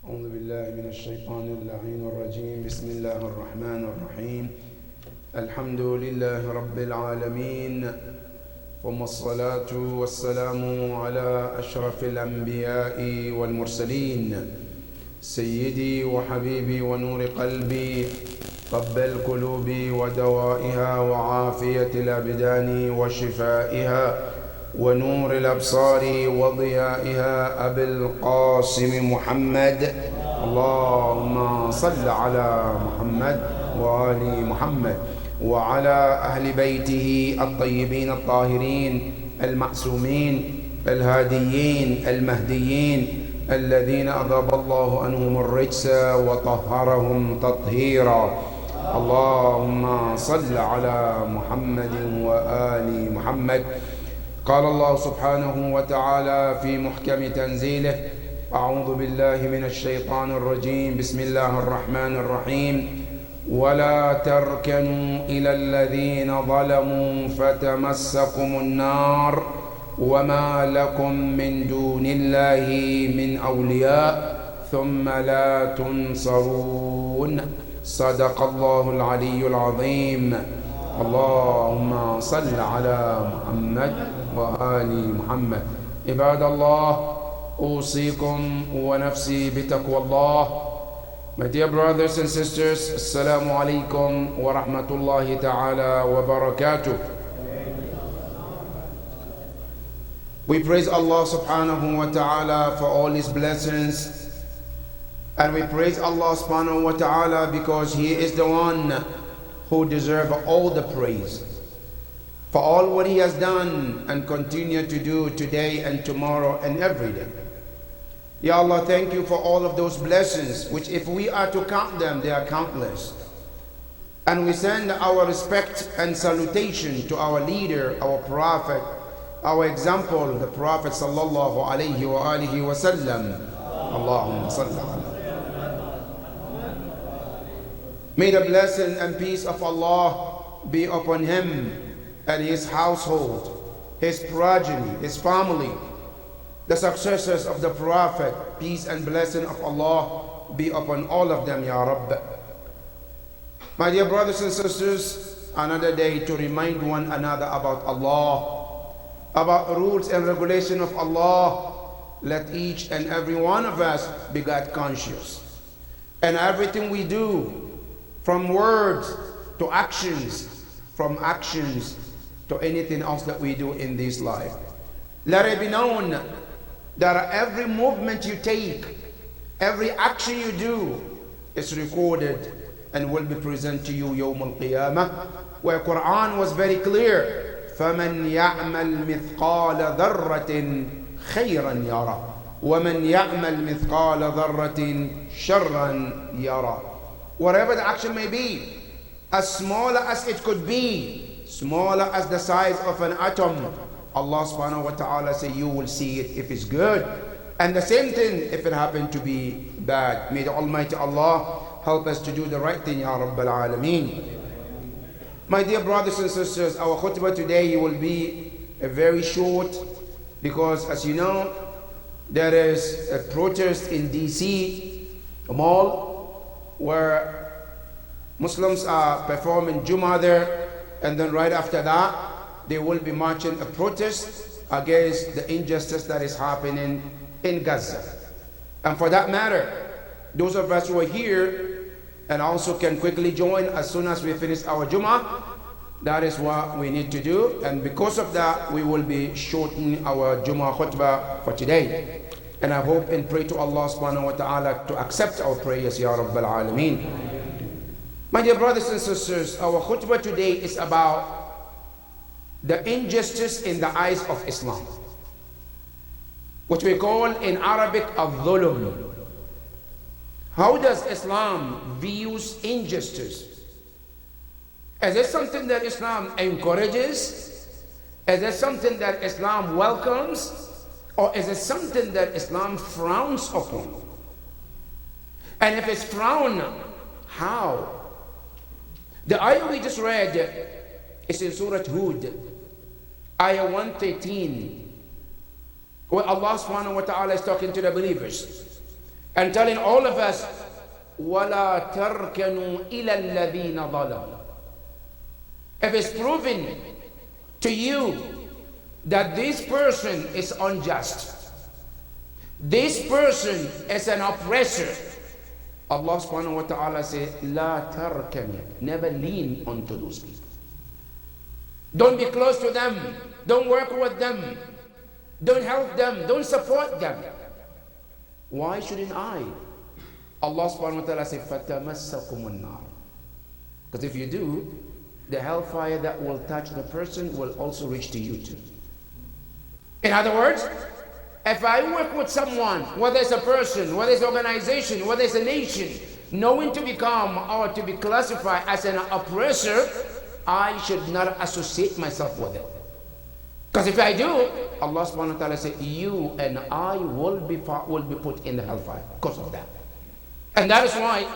أعوذ بالله من الشيطان اللعين الرجيم. بسم الله الرحمن الرحيم. الحمد لله رب العالمين، ثم الصلاة والسلام على أشرف الأنبياء والمرسلين، سيدي وحبيبي ونور قلبي، طب القلوب ودوائها وعافية الأبدان وشفائها ونور الأبصار وضيائها، أبي القاسم محمد. اللهم صل على محمد وآل محمد وعلى أهل بيته الطيبين الطاهرين المعصومين الهاديين المهديين، الذين أذهب الله عنهم الرجس وطهرهم تطهيرا. اللهم صل على محمد وآل محمد. قال الله سبحانه وتعالى في محكم تنزيله: أعوذ بالله من الشيطان الرجيم. بسم الله الرحمن الرحيم. ولا تركنوا إلى الذين ظلموا فتمسكم النار وما لكم من دون الله من أولياء ثم لا تنصرون. صدق الله العلي العظيم. اللهم صل على محمد وآل محمد. عباد الله، أوصيكم ونفسي بتقوى الله. My dear brothers and sisters, Assalamu alaikum wa rahmatullahi ta'ala wa barakatuh. We praise Allah subhanahu wa ta'ala for all His blessings, and we praise Allah subhanahu wa ta'ala because He is the one who deserves all the praise for all what He has done and continue to do today and tomorrow and every day. Ya Allah, thank you for all of those blessings, which if we are to count them, they are countless. And we send our respect and salutation to our leader, our prophet, our example, the Prophet sallallahu alayhi wa alihi wa sallam. Allahumma salli ala. May the blessing and peace of Allah be upon him and his household, his progeny, his family, the successors of the Prophet. Peace and blessing of Allah be upon all of them, Ya Rabb. My dear brothers and sisters, another day to remind one another about Allah, about the rules and regulation of Allah. Let each and every one of us be God conscious. And everything we do, from words to actions, from actions to anything else that we do in this life, let it be known that every movement you take, every action you do is recorded and will be presented to you Yawm al-Qiyamah, where Quran was very clear: فَمَنْ يَعْمَلْ مِثْقَالَ ذَرَّةٍ خَيْرًا يَرَى وَمَنْ يَعْمَلْ مِثْقَالَ ذَرَّةٍ شَرًّا يَرَى. Whatever the action may be, as small as it could be, smaller as the size of an atom, Allah subhanahu wa ta'ala say you will see it if it's good, and the same thing if it happened to be bad. May the Almighty Allah help us to do the right thing, Ya Rabbal Alameen. My dear brothers and sisters, our khutbah today will be a very short, because as you know, there is a protest in DC, a mall, where Muslims are performing Jummah there, and then right after that they will be marching a protest against the injustice that is happening in Gaza. And for that matter, those of us who are here and also can quickly join as soon as we finish our Jummah, that is what we need to do. And because of that, we will be shortening our Jummah khutbah for today. And I hope and pray to Allah subhanahu wa ta'ala to accept our prayers, Ya Rabbal Alameen. My dear brothers and sisters, our khutbah today is about the injustice in the eyes of Islam, which we call in Arabic al-dhulm. How does Islam views injustice? Is it something that Islam encourages? Is it something that Islam welcomes? Or is it something that Islam frowns upon? And if it's frowned, how? The ayah we just read is in Surah Hud, ayah 113, where Allah subhanahu wa ta'ala is talking to the believers. and telling all of us, وَلَا تَرْكَنُوا إِلَى الَّذِينَ ظَلَمُوا. If it's proven to you that this person is unjust, this person is an oppressor, Allah subhanahu wa ta'ala says, La tarkani, never lean onto those people. Don't be close to them. Don't work with them. Don't help them. Don't support them. Why shouldn't I? Allah subhanahu wa ta'ala says, فَتَمَسَّكُمُ النَّارِ. Because if you do, the hellfire that will touch the person will also reach to you too. In other words, if I work with someone, whether it's a person, whether it's an organization, whether it's a nation, knowing to become or to be classified as an oppressor, I should not associate myself with it. Because if I do, Allah subhanahu wa ta'ala said, you and I will be put in the hellfire because of that. And that is why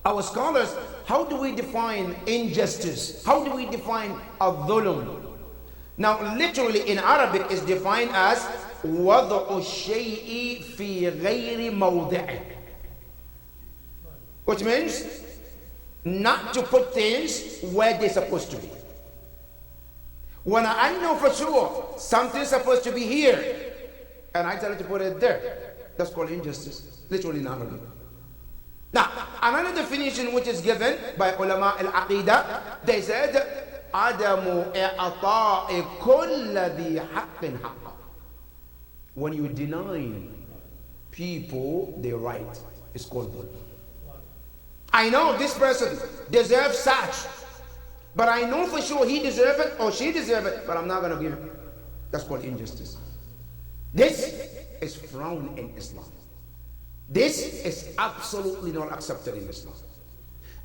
our scholars, how do we define injustice? How do we define al-dhulm? Now, literally in Arabic is defined as وَضْعُ الشَّيْءِ فِي غَيْرِ مَوْضِعِهِ, which means not to put things where they're supposed to be. When I know for sure something's supposed to be here, and I tell you to put it there, that's called injustice, literally in Arabic. Now, another definition which is given by ulama al-aqidah, they said, عَدَمُ إِعْطَاءِ كُلَّ ذِي حَقٍّ حَقًّا. When you deny people their right, it's called dhulm. I know this person deserves such, but I know for sure he deserves it or she deserves it, but I'm not going to give it. That's called injustice. This is frowned in Islam. This is absolutely not accepted in Islam.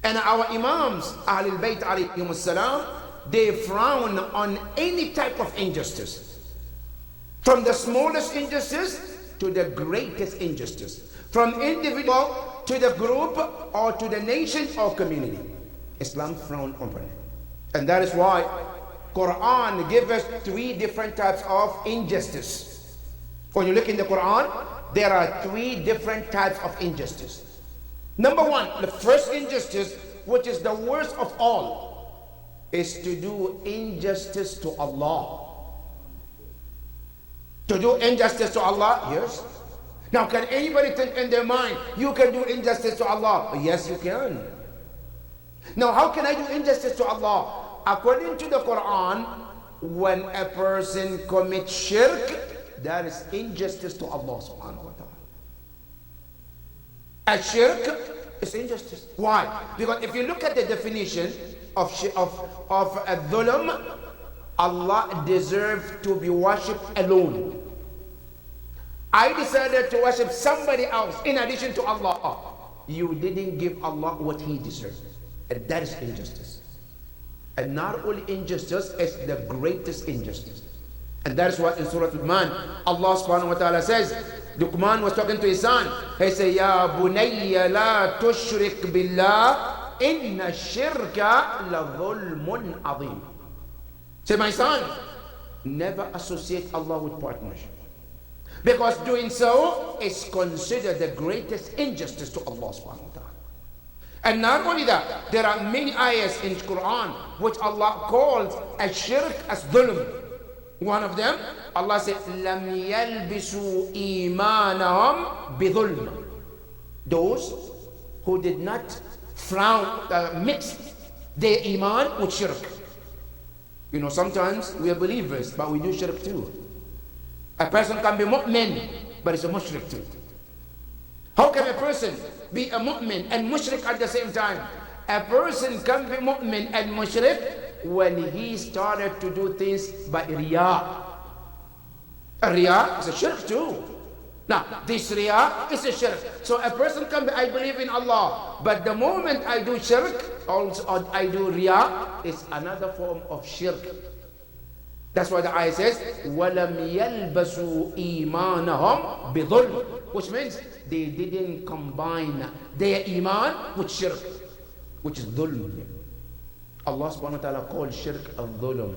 And our Imams, Ahlul Bayt alayhim as-salam, they frown on any type of injustice. From the smallest injustice to the greatest injustice. From individual to the group or to the nation or community. Islam frown upon it. And that is why Quran gives us 3 different types of injustice. When you look in the Quran, there are 3 different types of injustice. Number 1, the first injustice, which is the worst of all, is to do injustice to Allah. To do injustice to Allah? Yes. Now, can anybody think in their mind, you can do injustice to Allah? Yes, you can. Now, how can I do injustice to Allah? According to the Quran, when a person commits shirk, that is injustice to Allah subhanahu wa ta'ala. A shirk is injustice. Why? Because if you look at the definition of a dhulm, Allah deserves to be worshipped alone. I decided to worship somebody else in addition to Allah. You didn't give Allah what He deserves. And that is injustice. And not only injustice, it's the greatest injustice. And that is what in Surah Luqman, Allah subhanahu wa ta'ala says, Luqman was talking to his son. He said, Ya bunayya la tushrik billah, inna shirka la dhulmun azim. Say, my son, never associate Allah with partnership. Because doing so is considered the greatest injustice to Allah subhanahu wa ta'ala. And not only that, there are many ayahs in Quran which Allah calls as shirk as dhulm. One of them, Allah said, لَمْ يَلْبِسُوا إِيمَانَهُمْ بِظُلْمٍ. Those who did not mix their iman with shirk. You know, sometimes we are believers, but we do shirk too. A person can be mu'min, but it's a mushrik too. How can a person be a mu'min and mushrik at the same time? A person can be mu'min and mushrik when he started to do things by riyah. A riyah is a shirk too. Now, this riyah is a shirk. So a person can be, I believe in Allah, but the moment I do shirk, also I do riyah, it's another form of shirk. That's why the ayah says, وَلَمْ يَلْبَسُوا إِيمَانَهُمْ بِظُلْمٍ, which means they didn't combine their iman with shirk, which is dhulm. Allah subhanahu wa ta'ala called shirk al-dhulm.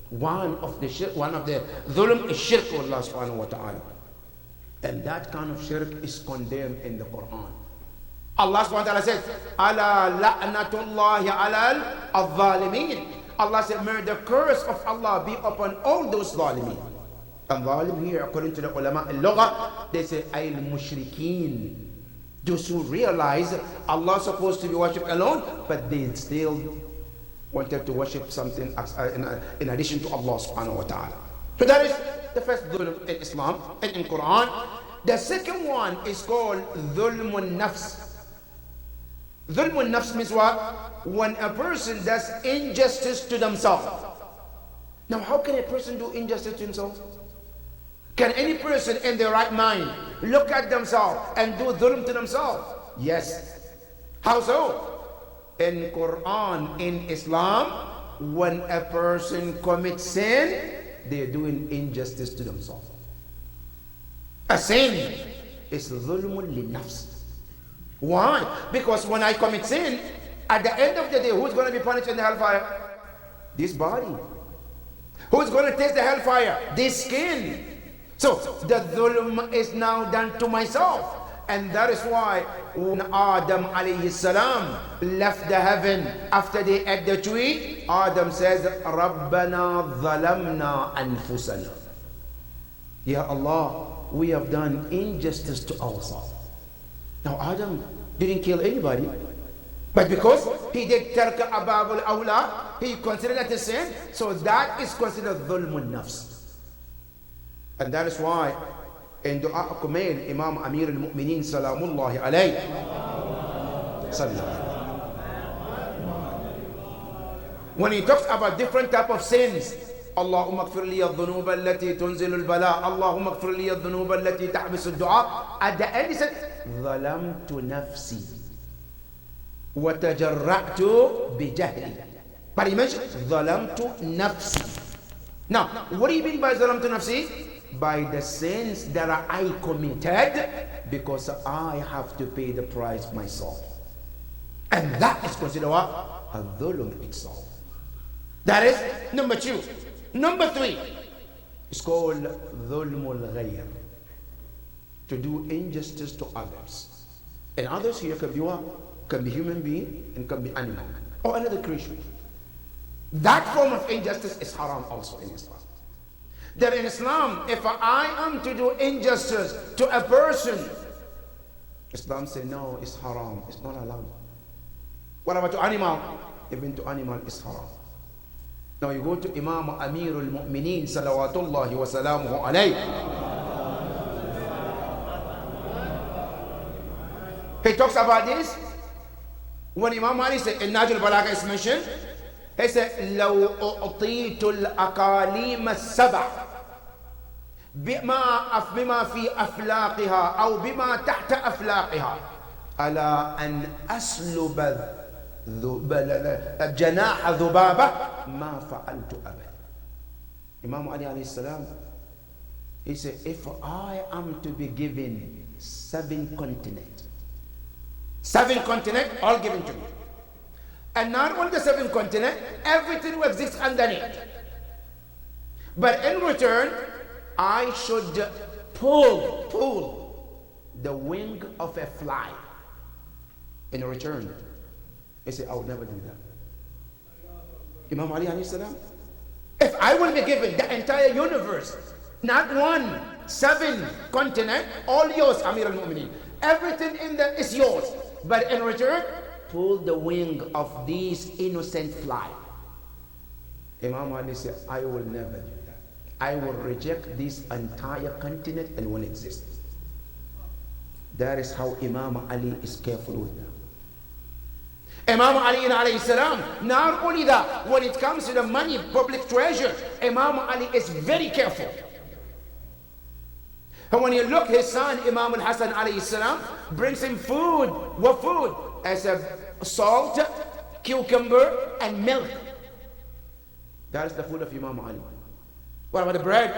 One of the dhulm is shirk with Allah subhanahu wa ta'ala. And that kind of shirk is condemned in the Quran. Allah subhanahu wa ta'ala says, Ala la'natullahi ala al-zalimin. Allah said, may the curse of Allah be upon all those zalimin. And zalim here, according to the ulama al-lugha, they say, al-mushrikeen. Those who realize Allah is supposed to be worshipped alone, but they still wanted to worship something in addition to Allah subhanahu wa ta'ala. So that is the first dhulm in Islam and in Quran. The second one is called dhulmun nafs. Dhulmun nafs means what? When a person does injustice to themselves. Now how can a person do injustice to himself? Can any person in their right mind look at themselves and do dhulm to themselves? Yes. How so? In Quran, in Islam, when a person commits sin, they're doing injustice to themselves. A sin is dhulmun li nafs. Why? Because when I commit sin, at the end of the day, who's going to be punished in the hellfire? This body. Who's going to taste the hellfire? This skin. So the dhulm is now done to myself. And that is why when Adam alayhi salam left the heaven after they ate the tree, Adam says, Rabbana dhalamna anfusana. Ya Allah, we have done injustice to ourselves. Now Adam didn't kill anybody, but because he did tarka ababul awla, he considered that a sin, so that is considered dhulmun nafs. And that is why in Dua Kumail, Imam Amir al-Mu'mineen Salamullahi alayhi, when he talks about different type of sins, Allahumma ighfir li adh-dhunuba allati tunzilu al-bala, Allahumma ighfir li adh-dhunuba allati tahbisu ad-du'a, at the end he said, ظلمت نفسي وتجرأت بجهلي. But he mentioned ظلمت نفسي. Now, what do you mean by ظلمت نفسي? By the sins that I committed, because I have to pay the price myself. And that is considered what? A dhulm itself. That is number two. Number three is called dhulmul ghayr. To do injustice to others. And others here can be what? Can be human being and can be animal or another creation. That form of injustice is haram also in Islam. That in Islam, if I am to do injustice to a person, Islam says no, it's haram, it's not allowed. What about to animal? Even to animal is haram. Now you go to Imam Amirul Mu'mineen Salawatullahi wa Salamuhu alayhi. He talks about this when Imam Ali said in Najul Balagha is mentioned. He said, لو أعطيت الأقاليم السبع بما في أفلاقها أو بما تحت أفلاقها على أن أسلب جناح ذبابة ما فعلت أبدا. Imam Ali alayhi salam, he said, if I am to be given 7 continents, 7 continents, all given to me. And not only the 7 continents, everything will exist underneath. But in return, I should pull the wing of a fly. In return, he said, I would never do that. Imam Ali alayhi salam, if I will be given the entire universe, not 1, 7 continents, all yours, Amir al-Mu'mineen. Everything in there is yours. But in return, pull the wing of these innocent fly. Imam Ali said, I will never do that. I will reject this entire continent and won't exist. That is how Imam Ali is careful with them. Imam Ali alayhi salam, not only that, when it comes to the money, public treasure, Imam Ali is very careful. And when you look, his son Imam al-Hasan alayhi salam brings him food. What food? As a salt, cucumber, and milk. That is the food of Imam Ali. What about the bread?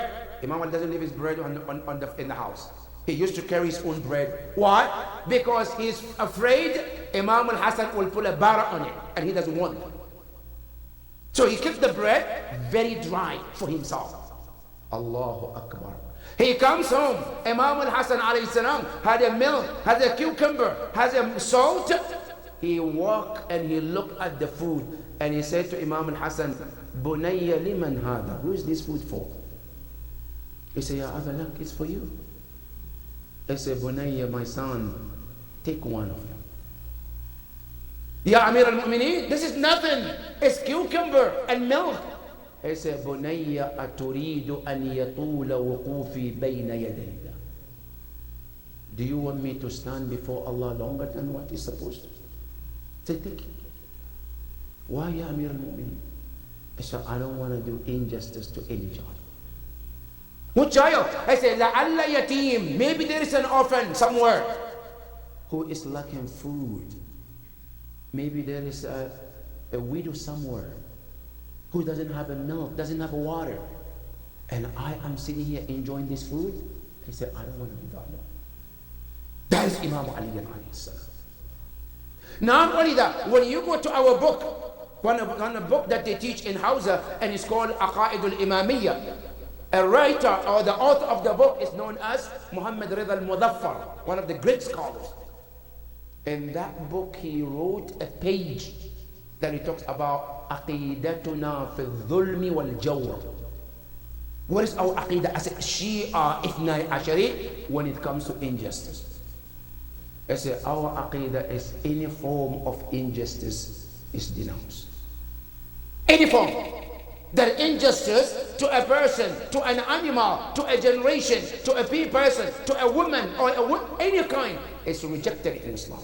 Imam Ali doesn't leave his bread in the house. He used to carry his own bread. Why? Because he's afraid Imam al-Hasan will put a bara on it, and he doesn't want it. So he keeps the bread very dry for himself. Allahu Akbar. He comes home. Imam al-Hasan alayhi salam had a milk, had a cucumber, has a salt. He walked and he looked at the food and he said to Imam al-Hasan, Bunayya liman hada? Who is this food for? He said, Ya Abalak, it's for you. He said, Bunayya, my son, take one of them. Ya Amir al-Mu'mineen, this is nothing. It's cucumber and milk. He said, Bunayya aturidu an yatula wuqufi bayna yadayya. Do you want me to stand before Allah longer than what is supposed to? Say, take it. Why, Ya Amir al-Mu'mineen? He said, I don't want to do injustice to any child. What child? I said, La'alla yatim. Maybe there is an orphan somewhere who is lacking food. Maybe there is a widow somewhere who doesn't have a milk, doesn't have a water. And I am sitting here enjoying this food. He said, I don't want to be that. That is Imam Ali alayhi salam. Not only that, when you go to our book, one of the book that they teach in Hausa, and it's called Aqaid al-Imamiyya. A writer or the author of the book is known as Muhammad Rida al-Mudaffar, one of the great scholars. In that book, he wrote a page that he talks about aqidatuna fi dhulmi wal jawr. What is our aqidah as a Shia Ithnai Ashari when it comes to injustice? I say our aqidah is any form of injustice is denounced. Any form. That injustice to a person, to an animal, to a generation, to a person, to a woman, or any kind is rejected in Islam.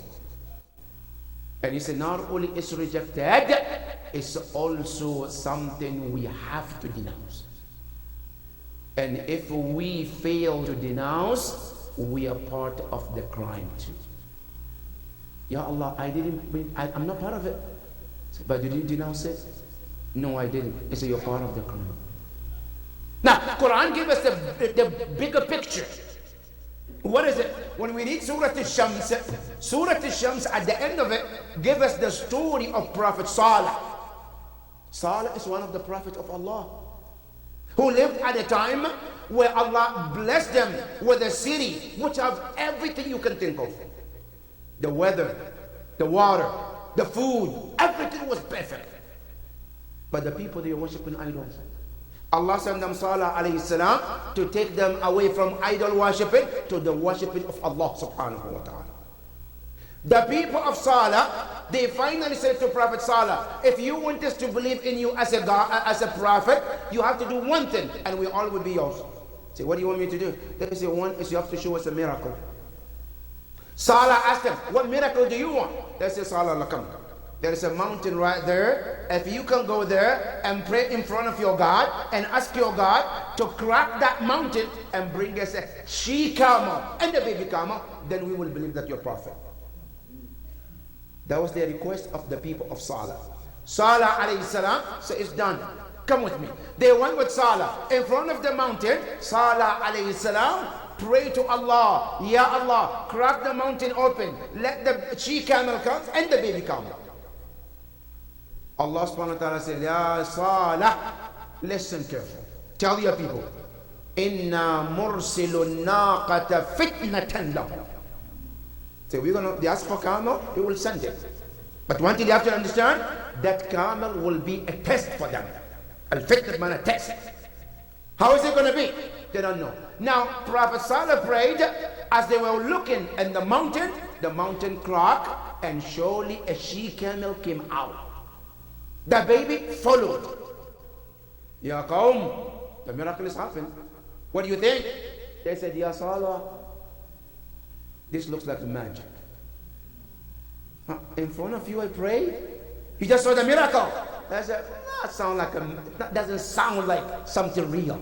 And he said, not only is rejected, it's also something we have to denounce. And if we fail to denounce, we are part of the crime too. Ya Allah, I'm not part of it. But did you denounce it? No, I didn't. He said, you're part of the crime. Now, Quran gives us the bigger picture. What is it? When we read Surah Al-Shams, at the end of it, give us the story of Prophet Salih. Salih is one of the prophets of Allah, who lived at a time where Allah blessed them with a city which has everything you can think of. The weather, the water, the food, everything was perfect. But the people, they are worshiping idols. Allah sent them Salih alayhi salam to take them away from idol worshiping to the worshiping of Allah subhanahu wa ta'ala. The people of Salih, they finally said to Prophet Salih, if you want us to believe in you as a God, as a prophet, you have to do one thing and we all will be yours. Say, what do you want me to do? They say, one is you have to show us a miracle. Salih asked them, what miracle do you want? They say, Salih lakam. There is a mountain right there. If you can go there and pray in front of your God and ask your God to crack that mountain and bring us a she-camel and a baby camel, then we will believe that you're prophet. That was the request of the people of Salih. Salih alayhi salam said, it's done. Come with me. They went with Salih. In front of the mountain, Salih alayhi salam pray to Allah. Ya Allah, crack the mountain open. Let the she-camel come and the baby camel. Allah subhanahu wa ta'ala said, Ya Salih, listen careful. Tell your people, Inna mursilun naqata fitnatan lahum. So they ask for camel, we will send it. But one thing you have to understand, that camel will be a test for them. Al-fitnat man a test. How is it going to be? They don't know. Now, Prophet Salih prayed, as they were looking in the mountain cracked, and surely a she-camel came out. The baby followed. Ya Qawm, the miracle is happened. What do you think? They said, Ya Salih, this looks like magic. In front of you I pray? You just saw the miracle. I said, that doesn't sound like something real.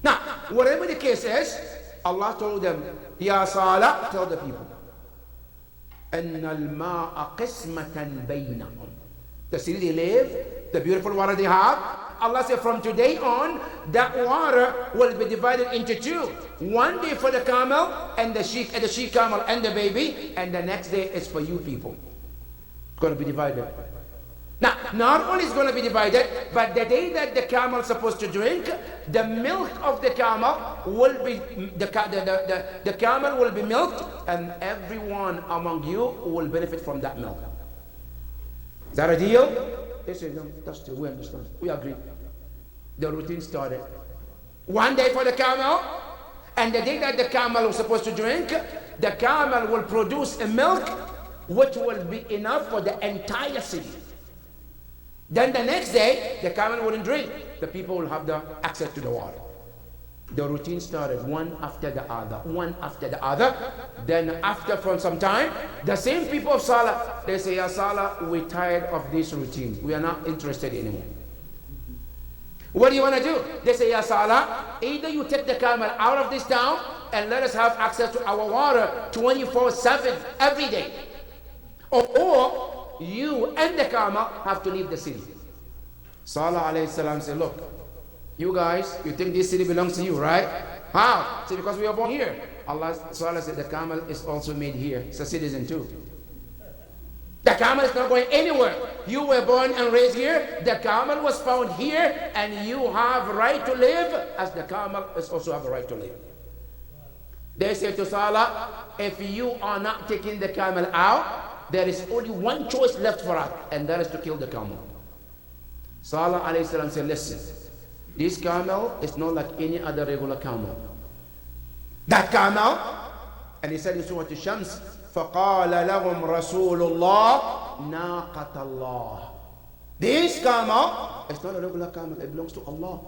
Now, whatever the case is, Allah told them, Ya Salih, tell the people, أَنَّ الْمَاءَ قِسْمَةً بَيْنَهُمْ. The city they live, the beautiful water they have, Allah said from today on, that water will be divided into two. One day for the camel and the she-camel and the baby, and the next day is for you people. It's going to be divided. Now, not only is going to be divided, but the day that the camel is supposed to drink, the milk of the camel will be, the camel will be milked, and everyone among you will benefit from that milk. Is that a deal? They say, no, that's true, we understand, we agree. The routine started. One day for the camel, and the day that the camel was supposed to drink, the camel will produce a milk which will be enough for the entire city. Then the next day, the camel wouldn't drink. The people will have the access to the water. The routine started one after the other, one after the other. Then after from some time, the same people of Salah, they say, Ya Salah, we're tired of this routine. We are not interested anymore. What do you want to do? They say, Ya Salah, either you take the camel out of this town and let us have access to our water 24/7 every day. Or you and the camel have to leave the city. Salah alayhi salam said, look, you guys, you think this city belongs to you, right? How? Say, because we were born here. Salah said, the camel is also made here. It's a citizen too. The camel is not going anywhere. You were born and raised here. The camel was found here, and you have a right to live as the camel is also have a right to live. They say to Salah, if you are not taking the camel out, there is only one choice left for us, and that is to kill the camel. Salah alayhi salam said, listen, this camel is not like any other regular camel. That camel, and he said in Surah Al-Shams, فَقَالَ لَهُمْ رَسُولُ اللَّهِ نَاقَةَ اللَّهِ. This camel is not a regular camel, it belongs to Allah.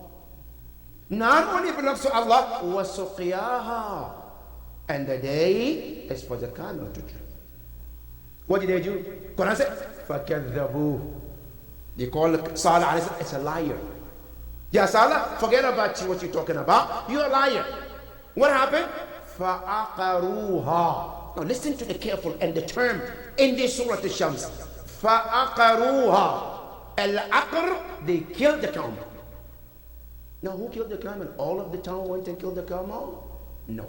Not only belongs to Allah, وَسُقْيَاهَا, and the day is for the camel to drink. What did they do? Quran said, فَكَذَّبُوهُ. They call Salah alayhi salam, it's a liar. Yeah, Salah, forget about what you're talking about. You're a liar. What happened? فَأَقَرُوهَا. Now listen to the careful and the term in this Surah Al-Shams. فَأَقَرُوهَا. Al-Aqr, they killed the camel. Now who killed the camel? All of the town went and killed the camel? No.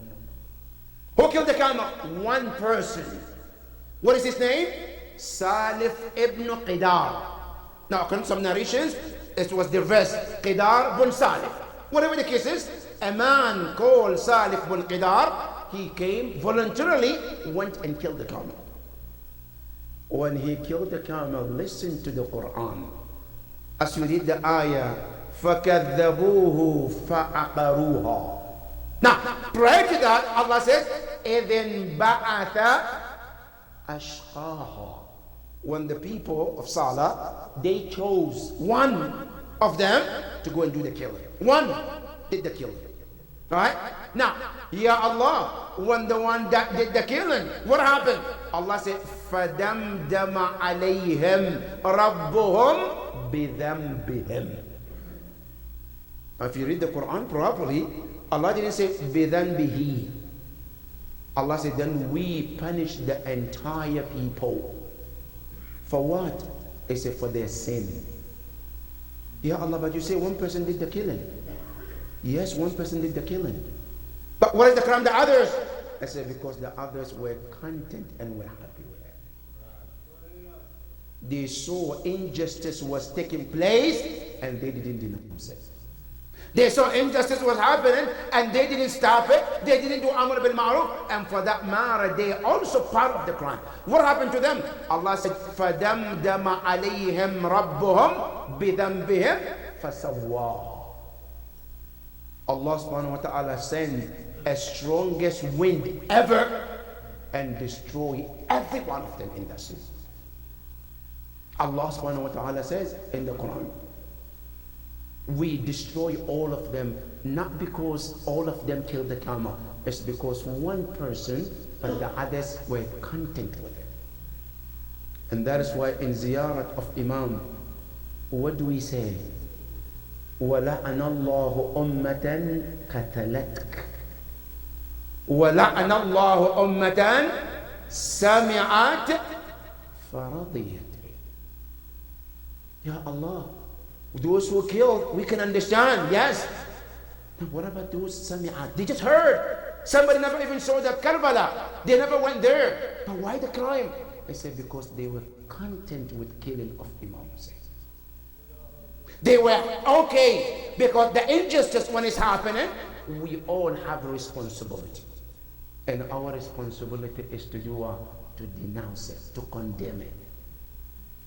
Who killed the camel? One person. What is his name? Salif ibn Qidar. Now, according to some narrations, it was the verse Qidar bin Salif. Whatever the case is, a man called Salif bin Qidar, he came voluntarily, went and killed the camel. When he killed the camel, listen to the Quran. As you read the ayah, فَكَذَّبُوهُ فَعَقَرُوهَا. Now, prior to that, Allah says, إِذٍ بَعَثَ أَشْقَاهَا. When the people of Salah, they chose one of them to go and do the killing. One did the killing. Alright? Now, Ya Allah, when the one that did the killing, what happened? Allah said, فَدَمْدَمَ عَلَيْهِمْ رَبُّهُمْ بِذَنْبِهِمْ. If you read the Quran properly, Allah didn't say بِذَنْبِهِ. Allah said, then we punish the entire people. For what? He said, for their sin. Ya Allah, but you say one person did the killing. Yes, one person did the killing. But what is the crime of the others? I said, because the others were content and were happy with it. They saw injustice was taking place and they didn't deny themselves. They saw injustice was happening and they didn't stop it. They didn't do Amr bil Ma'ruf. And for that matter, they are also part of the crime. What happened to them? Allah said, فَدَمْدَمَ عَلَيْهِمْ رَبُّهُمْ بِذَنْبِهِمْ فَسَوَّاهُ. Allah subhanahu wa ta'ala sent a strongest wind ever and destroy every one of them in that sea. Allah subhanahu wa ta'ala says in the Quran, we destroy all of them, not because all of them killed the camel. It's because one person, but the others were content with it. And that is why in ziyarat of Imam, what do we say? وَلَعَنَ اللَّهُ أُمَّةً قَتَلَتْكَ وَلَعَنَ اللَّهُ أُمَّةً سَمِعَتْ فَرَضِيَتْ. Ya Allah, those who killed, we can understand, yes. But what about those sami'at? They just heard. Somebody never even saw the Karbala. They never went there. But why the crime? He said, because they were content with killing of Imam Hussein. They were okay, because the injustice when it's happening, we all have a responsibility. And our responsibility is to do what? To denounce it, to condemn it.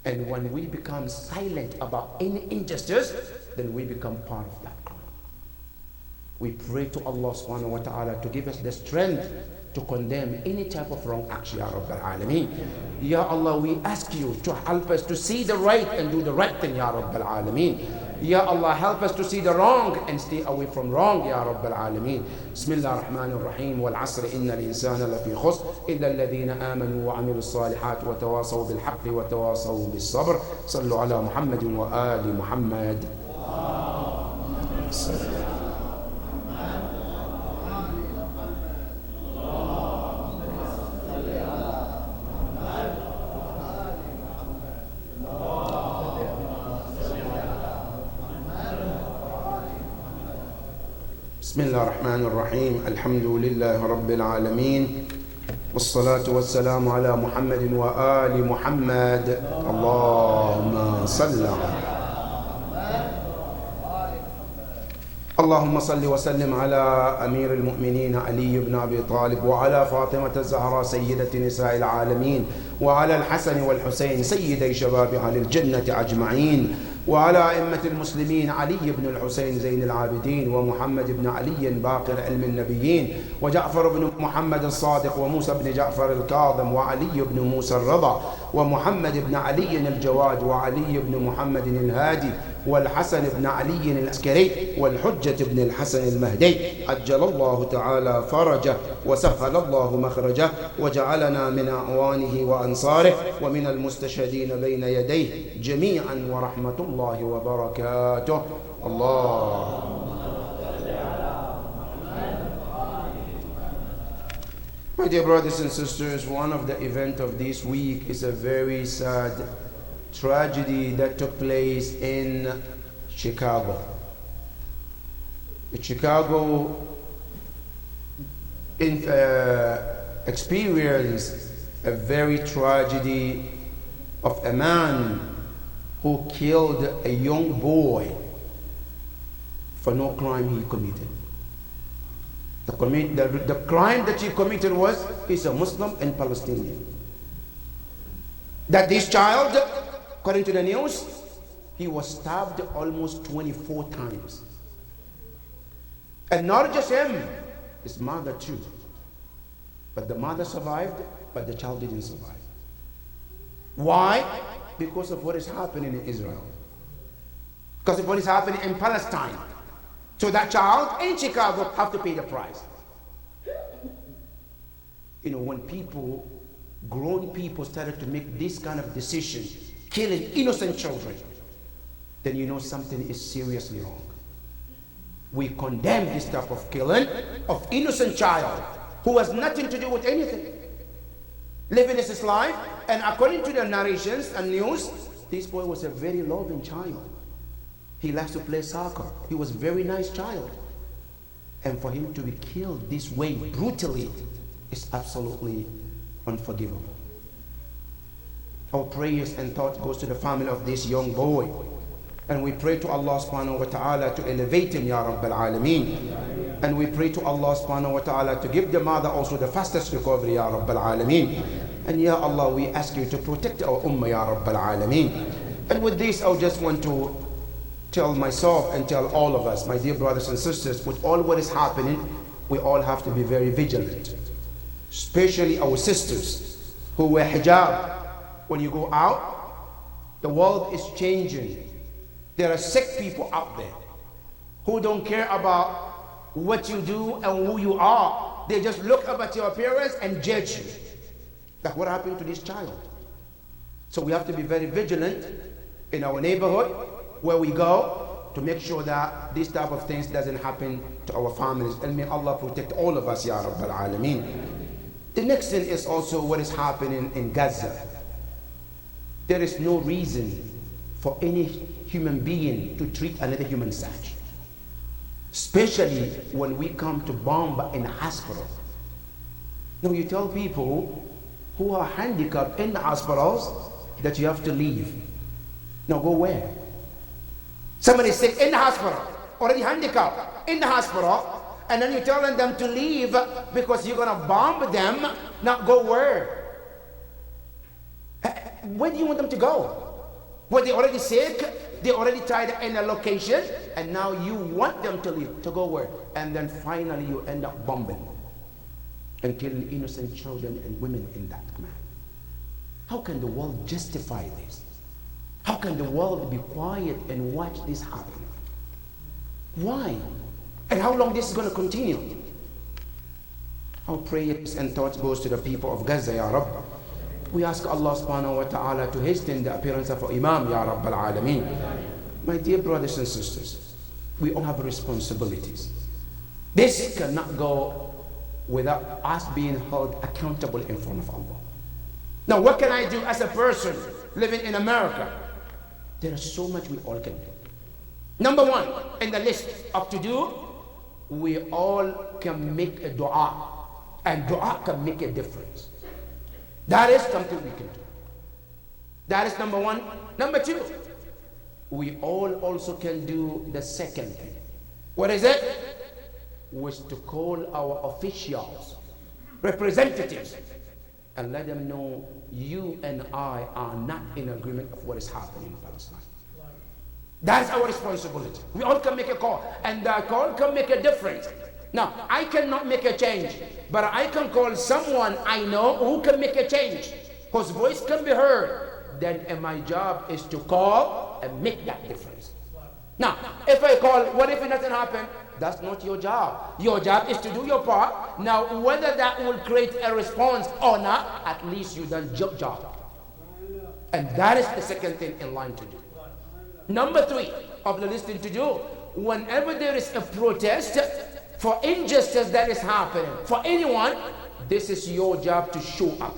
And when we become silent about any injustice, then we become part of that crime. We pray to Allah subhanahu wa ta'ala to give us the strength to condemn any type of wrong action, Ya Rabbal Alameen. Ya Allah, we ask you to help us to see the right and do the right thing, Ya Rabbal Alameen. Ya Allah, help us to see the wrong and stay away from wrong, Ya Rabbal Alameen. Bismillah ar-Rahman ar-Rahim. Wal asr inna al-insana lafi khusr illa alladhina amanu wa amilu salihat wa tawasaw bil haqqi wa tawasaw bis sabr. Sallu ala Muhammadin wa ali Muhammad. بسم الله الرحمن الرحيم الحمد لله رب العالمين والصلاة والسلام على محمد وآل محمد اللهم صل اللهم صل وسلم على أمير المؤمنين علي بن أبي طالب وعلى فاطمة الزهراء سيدة نساء العالمين وعلى الحسن والحسين سيدي شباب أهل الجنة أجمعين وعلى أئمة المسلمين علي بن الحسين زين العابدين ومحمد بن علي باقر علم النبيين وجعفر بن محمد الصادق وموسى بن جعفر الكاظم وعلي بن موسى الرضا ومحمد بن علي الجواد وعلي بن محمد الهادي والحسن بن علي العسكري والحجة بن الحسن المهدي عجل الله تعالى فرجه وسهل الله مخرجه وجعلنا من أعوانه وأنصاره ومن المستشهدين بين يديه جميعا ورحمة الله وبركاته الله. My dear brothers and sisters, one of the events of this week is a very sad tragedy that took place in Chicago. Chicago experienced a very tragedy of a man who killed a young boy for no crime he committed. The crime that he committed was he's a Muslim and Palestinian. That this child, according to the news, he was stabbed almost 24 times. And not just him, his mother too. But the mother survived, but the child didn't survive. Why? Because of what is happening in Israel. Because of what is happening in Palestine. So that child in Chicago have to pay the price. You know, when people, grown people started to make this kind of decision, killing innocent children, then you know something is seriously wrong. We condemn this type of killing of innocent child who has nothing to do with anything. Living his life, and according to the narrations and news, this boy was a very loving child. He likes to play soccer. He was a very nice child. And for him to be killed this way, brutally, is absolutely unforgivable. Our prayers and thoughts goes to the family of this young boy. And we pray to Allah subhanahu wa ta'ala to elevate him, Ya Rabbal Alameen. And we pray to Allah subhanahu wa ta'ala to give the mother also the fastest recovery, Ya Rabbal Alameen. And Ya Allah, we ask you to protect our ummah, Ya Rabbal Alameen. And with this, I just want to tell myself and tell all of us, my dear brothers and sisters, with all what is happening, we all have to be very vigilant. Especially our sisters who wear hijab. When you go out, the world is changing. There are sick people out there who don't care about what you do and who you are. They just look up at your appearance and judge you. Like what happened to this child. So we have to be very vigilant in our neighborhood, where we go, to make sure that this type of things doesn't happen to our families. And may Allah protect all of us, Ya Rabbal Alameen. The next thing is also what is happening in Gaza. There is no reason for any human being to treat another human such. Especially when we come to bomb in a hospital. Now you tell people who are handicapped in the hospitals that you have to leave. Now go where? Somebody sick in the hospital, already handicapped in the hospital, and then you're telling them to leave because you're going to bomb them. Now go where? Where do you want them to go? Were they already sick? They already tied in a location, and now you want them to leave. To go where? And then finally you end up bombing and killing innocent children and women in that command. How can the world justify this? How can the world be quiet and watch this happen? Why? And how long this is going to continue? Our prayers and thoughts goes to the people of Gaza, Ya Rabb. We ask Allah subhanahu wa ta'ala to hasten the appearance of our Imam, Ya Rabb al-Alameen. My dear brothers and sisters, we all have responsibilities. This cannot go without us being held accountable in front of Allah. Now, what can I do as a person living in America? There is so much we all can do. Number one, in the list of to do, we all can make a dua. And dua can make a difference. That is something we can do. That is number one. Number two, we all also can do the second thing. What is it? Was to call our officials, representatives, and let them know you and I are not in agreement of what is happening in Palestine. That's our responsibility. We all can make a call, and that call can make a difference. Now, I cannot make a change, but I can call someone I know who can make a change, whose voice can be heard. Then my job is to call and make that difference. Now, if I call, what if it doesn't happen? That's not your job. Your job is to do your part. Now, whether that will create a response or not, at least you done your job. And that is the second thing in line to do. Number three of the list to do, whenever there is a protest for injustice that is happening, for anyone, this is your job to show up.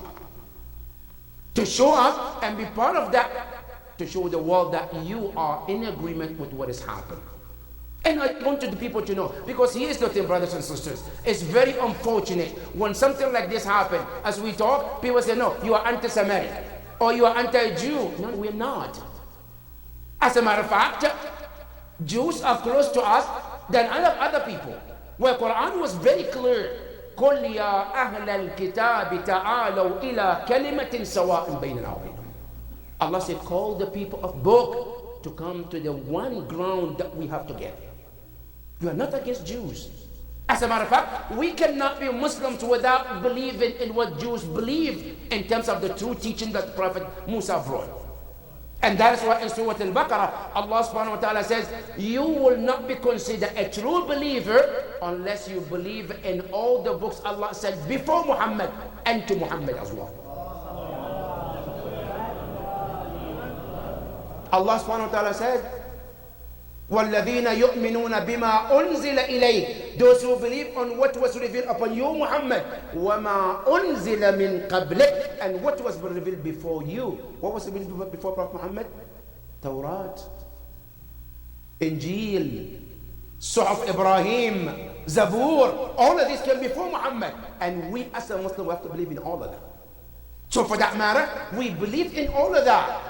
To show up and be part of that, to show the world that you are in agreement with what is happening. And I wanted the people to know, because here's the thing, brothers and sisters, it's very unfortunate when something like this happens. As we talk, people say, no, you are anti-Semitic, or you are anti-Jew. No, we're not. As a matter of fact, Jews are close to us than other people. Where Quran was very clear, قُلْ يَا أَهْلَ الْكِتَابِ تَعَالَوْا إِلَىٰ كَلِمَةٍ سَوَاءٍ بَيْنَنَا وَبَيْنَكُمْ. Allah said, call the people of book to come to the one ground that we have together. We are not against Jews. As a matter of fact, we cannot be Muslims without believing in what Jews believe in terms of the true teaching that Prophet Musa brought. And that is why in Surah Al-Baqarah, Allah subhanahu wa ta'ala says, you will not be considered a true believer unless you believe in all the books Allah said before Muhammad and to Muhammad as well. Allah subhanahu wa ta'ala said, وَالَّذِينَ يُؤْمِنُونَ بِمَا أُنزِلَ إِلَيْكَ. Those who believe on what was revealed upon you, Muhammad. وَمَا أُنزِلَ مِن قَبْلِكَ. And what was revealed before you. What was revealed before Prophet Muhammad? Tawrat, Injil, Suhuf Ibrahim, Zabur. All of this came before Muhammad. And we as a Muslim have to believe in all of that. So for that matter, we believe in all of that.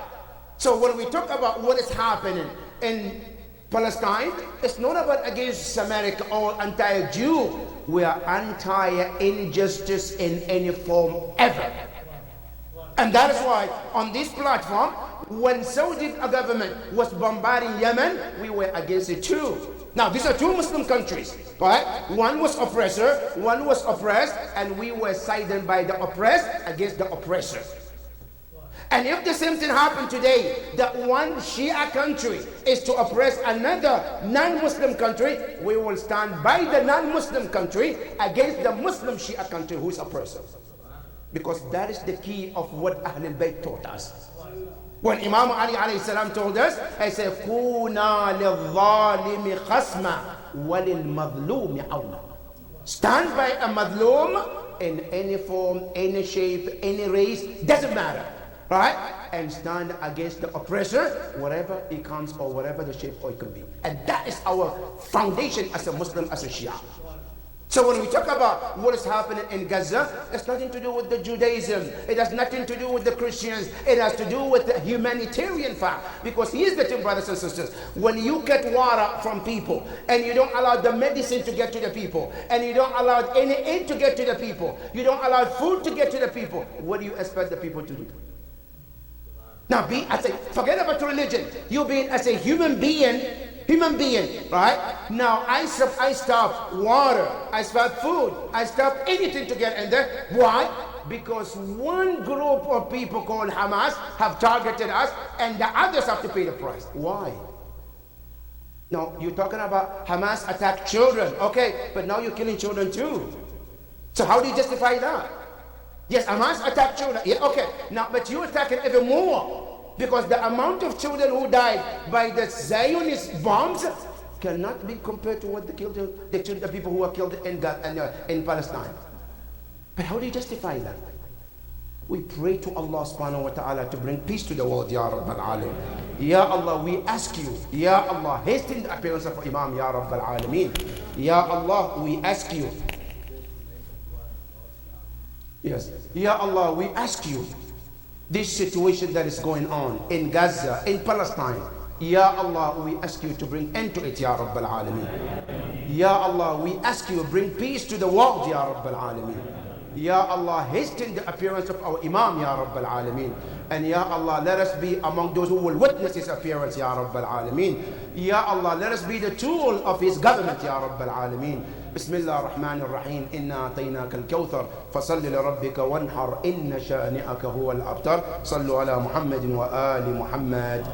So when we talk about what is happening in Palestine, it's not about against Semitic or anti-Jew. We are anti-injustice in any form ever. And that is why on this platform, when Saudi government was bombarding Yemen, we were against it too. Now these are two Muslim countries, right? One was oppressor, one was oppressed, and we were sided by the oppressed against the oppressor. And if the same thing happened today, that one Shia country is to oppress another non-Muslim country, we will stand by the non-Muslim country against the Muslim Shia country who is oppressor. Because that is the key of what Ahlul Bayt taught us. When Imam Ali alayhi salam told us, he said, كُونَا لِلظَّالِمِ خَصْمًا وَلِلْمَظْلُومِ عَوْنًا. Stand by a madloom in any form, any shape, any race, doesn't matter. Right? And stand against the oppressor, whatever it comes or whatever the shape or it can be. And that is our foundation as a Muslim, as a Shia. So when we talk about what is happening in Gaza, it's nothing to do with the Judaism. It has nothing to do with the Christians. It has to do with the humanitarian fact. Because here's the thing, brothers and sisters. When you get water from people and you don't allow the medicine to get to the people, and you don't allow any aid to get to the people, you don't allow food to get to the people, what do you expect the people to do? Now, forget about religion. You being as a human being, right? Now, I stop water, I stop food, I stop anything to get in there. Why? Because one group of people called Hamas have targeted us, and the others have to pay the price. Why? Now, you're talking about Hamas attack children. Okay, but now you're killing children too. So how do you justify that? Yes, Hamas attacked children. Yeah, okay. Now, but you're attacking even more. Because the amount of children who died by the Zionist bombs cannot be compared to what they killed the people who were killed in Palestine. But how do you justify that? We pray to Allah subhanahu wa ta'ala to bring peace to the world, Ya Rabbal Alameen. Ya Allah, we ask you, Ya Allah, hasten the appearance of Imam, Ya Rabbal Alameen. Ya Allah, we ask you. Yes. Ya Allah, we ask you, this situation that is going on in Gaza, in Palestine, Ya Allah, we ask you to bring end to it, Ya Rabbal Alameen. Ya Allah, we ask you bring peace to the world, Ya Rabbal Alameen. Ya Allah, hasten the appearance of our Imam, Ya Rabbal Alameen. And Ya Allah, let us be among those who will witness his appearance, Ya Rabbal Alameen. Ya Allah, let us be the tool of his government, Ya Rabbal Alameen. بسم الله الرحمن الرحيم إنا أعطيناك الكوثر فصل لربك وانحر إن شانئك هو الأبتر صلوا على محمد وآل محمد